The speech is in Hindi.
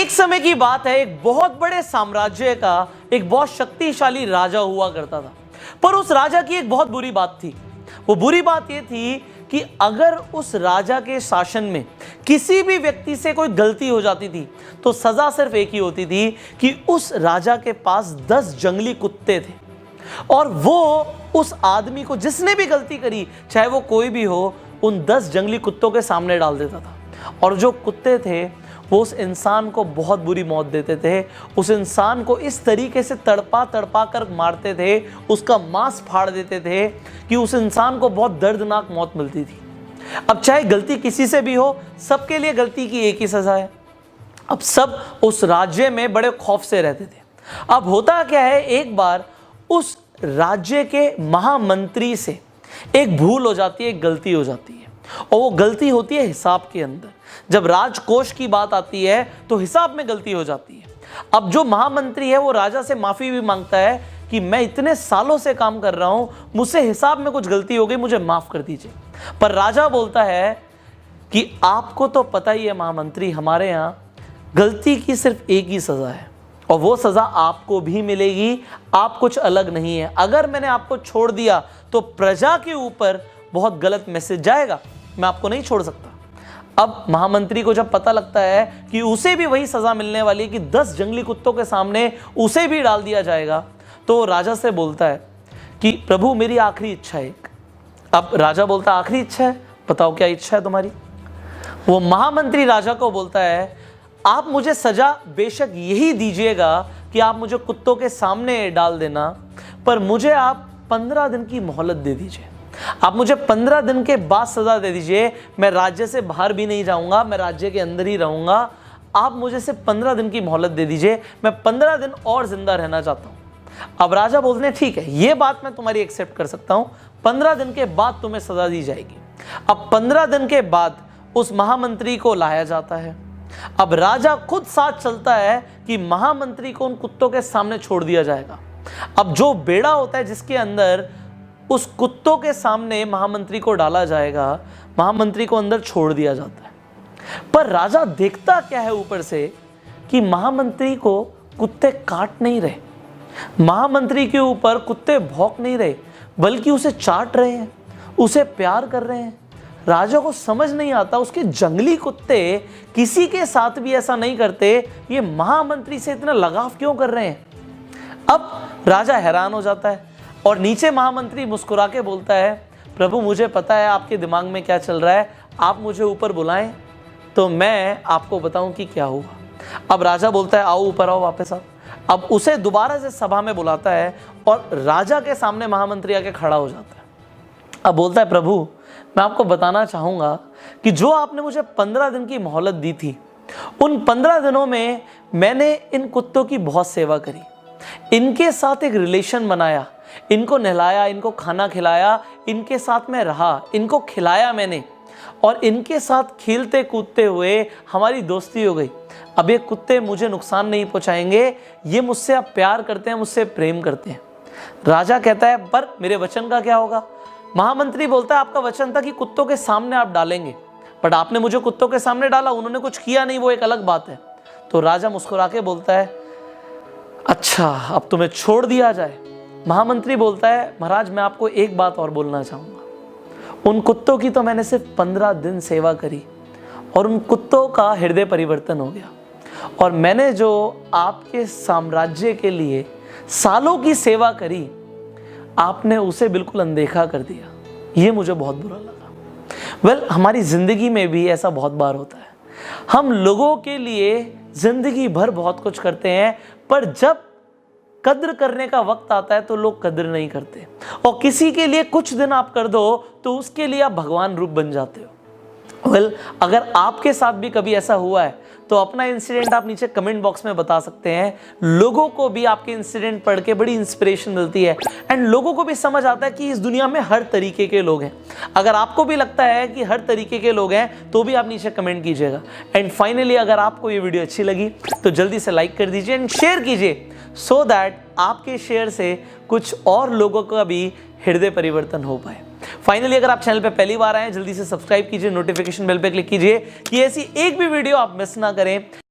एक समय की बात है, एक बहुत बड़े साम्राज्य का एक बहुत शक्तिशाली राजा हुआ करता था। पर उस राजा की एक बहुत बुरी बात थी। वो बुरी बात ये थी कि अगर उस राजा के शासन में किसी भी व्यक्ति से कोई गलती हो जाती थी तो सजा सिर्फ एक ही होती थी कि उस राजा के पास 10 जंगली कुत्ते थे और वो उस आदमी को, जिसने भी गलती करी, चाहे वो कोई भी हो, उन 10 जंगली कुत्तों के सामने डाल देता था। और जो कुत्ते थे वो उस इंसान को बहुत बुरी मौत देते थे। उस इंसान को इस तरीके से तड़पा तड़पा कर मारते थे, उसका मांस फाड़ देते थे कि उस इंसान को बहुत दर्दनाक मौत मिलती थी। अब चाहे गलती किसी से भी हो, सबके लिए गलती की एक ही सजा है। अब सब उस राज्य में बड़े खौफ से रहते थे। अब होता क्या है, एक बार उस राज्य के महामंत्री से एक भूल हो जाती है, एक गलती हो जाती है, और वो गलती होती है हिसाब के अंदर। जब राजकोष की बात आती है तो हिसाब में गलती हो जाती है। अब जो महामंत्री है वो राजा से माफी भी मांगता है कि मैं इतने सालों से काम कर रहा हूं, मुझसे हिसाब में कुछ गलती हो गई, मुझे माफ कर दीजिए। पर राजा बोलता है कि आपको तो पता ही है महामंत्री, हमारे यहाँ गलती की सिर्फ एक ही सजा है और वो सजा आपको भी मिलेगी, आप कुछ अलग नहीं है। अगर मैंने आपको छोड़ दिया तो प्रजा के ऊपर बहुत गलत मैसेज जाएगा, मैं आपको नहीं छोड़ सकता। अब महामंत्री को जब पता लगता है कि उसे भी वही सजा मिलने वाली है कि 10 जंगली कुत्तों के सामने उसे भी डाल दिया जाएगा, तो राजा से बोलता है कि प्रभु मेरी आखिरी इच्छा है एक। अब राजा बोलता है आखिरी इच्छा है, बताओ क्या इच्छा है तुम्हारी। वो महामंत्री राजा को बोलता है आप मुझे सजा बेशक यही दीजिएगा कि आप मुझे कुत्तों के सामने डाल देना, पर मुझे आप 15 दिन की मोहलत दे दीजिए। आप मुझे 15 दिन के बाद सजा दे दीजिए। मैं राज्य से बाहर भी नहीं जाऊंगा, मैं राज्य के अंदर ही रहूंगा। आप मुझे सिर्फ 15 दिन की मोहलत दे दीजिए, मैं 15 दिन और जिंदा रहना चाहता हूं। अब राजा बोलते हैं ठीक है, ये बात मैं तुम्हारी एक्सेप्ट कर सकता हूं, 15 दिन के बाद तुम्हें सजा दी जाएगी। अब 15 दिन के बाद उस महामंत्री को लाया जाता है। अब राजा खुद साथ चलता है कि महामंत्री को उन कुत्तों के सामने छोड़ दिया जाएगा। अब जो बेड़ा होता है जिसके अंदर उस कुत्तों के सामने महामंत्री को डाला जाएगा, महामंत्री को अंदर छोड़ दिया जाता है। पर राजा देखता क्या है ऊपर से कि महामंत्री को कुत्ते काट नहीं रहे, महामंत्री के ऊपर कुत्ते भौंक नहीं रहे, बल्कि उसे चाट रहे हैं, उसे प्यार कर रहे हैं। राजा को समझ नहीं आता उसके जंगली कुत्ते किसी के साथ भी ऐसा नहीं करते, ये महामंत्री से इतना लगाव क्यों कर रहे हैं। अब राजा हैरान हो जाता है और नीचे महामंत्री मुस्कुरा के बोलता है प्रभु मुझे पता है आपके दिमाग में क्या चल रहा है, आप मुझे ऊपर बुलाएं तो मैं आपको बताऊं कि क्या हुआ। अब राजा बोलता है आओ ऊपर आओ वापस आओ। अब उसे दोबारा से सभा में बुलाता है और राजा के सामने महामंत्री आके खड़ा हो जाता है। अब बोलता है प्रभु मैं आपको बताना चाहूँगा कि जो आपने मुझे 15 दिन की मोहलत दी थी, उन 15 दिनों में मैंने इन कुत्तों की बहुत सेवा करी, इनके साथ एक रिलेशन बनाया, इनको नहलाया, इनको खाना खिलाया, इनके साथ में रहा, इनको खिलाया मैंने और इनके साथ खेलते कूदते हुए हमारी दोस्ती हो गई। अब ये कुत्ते मुझे नुकसान नहीं पहुंचाएंगे, ये मुझसे अब प्यार करते हैं, मुझसे प्रेम करते हैं। राजा कहता है पर मेरे वचन का क्या होगा। महामंत्री बोलता है आपका वचन था कि कुत्तों के सामने आप डालेंगे, बट आपने मुझे कुत्तों के सामने डाला, उन्होंने कुछ किया नहीं, वो एक अलग बात है। तो राजा मुस्कुरा के बोलता है अच्छा अब तुम्हें छोड़ दिया जाए। महामंत्री बोलता है महाराज मैं आपको एक बात और बोलना चाहूँगा, उन कुत्तों की तो मैंने सिर्फ 15 दिन सेवा करी और उन कुत्तों का हृदय परिवर्तन हो गया, और मैंने जो आपके साम्राज्य के लिए सालों की सेवा करी आपने उसे बिल्कुल अनदेखा कर दिया, ये मुझे बहुत बुरा लगा। हमारी ज़िंदगी में भी ऐसा बहुत बार होता है, हम लोगों के लिए ज़िंदगी भर बहुत कुछ करते हैं, पर जब कद्र करने का वक्त आता है तो लोग कद्र नहीं करते, और किसी के लिए कुछ दिन आप कर दो तो उसके लिए आप भगवान रूप बन जाते हो। अगर आपके साथ भी कभी ऐसा हुआ है तो अपना इंसिडेंट आप नीचे कमेंट बॉक्स में बता सकते हैं। लोगों को भी आपके इंसिडेंट पढ़ के बड़ी इंस्पिरेशन मिलती है एंड लोगों को भी समझ आता है कि इस दुनिया में हर तरीके के लोग हैं। अगर आपको भी लगता है कि हर तरीके के लोग हैं तो भी आप नीचे कमेंट कीजिएगा। एंड फाइनली अगर आपको ये वीडियो अच्छी लगी तो जल्दी से लाइक कर दीजिए एंड शेयर कीजिए, सो दैट आपके शेयर से कुछ और लोगों का भी हृदय परिवर्तन हो पाए। फाइनली अगर आप चैनल पे पहली बार आए हैं जल्दी से सब्सक्राइब कीजिए, नोटिफिकेशन बेल पे क्लिक कीजिए कि ऐसी एक भी वीडियो आप मिस ना करें।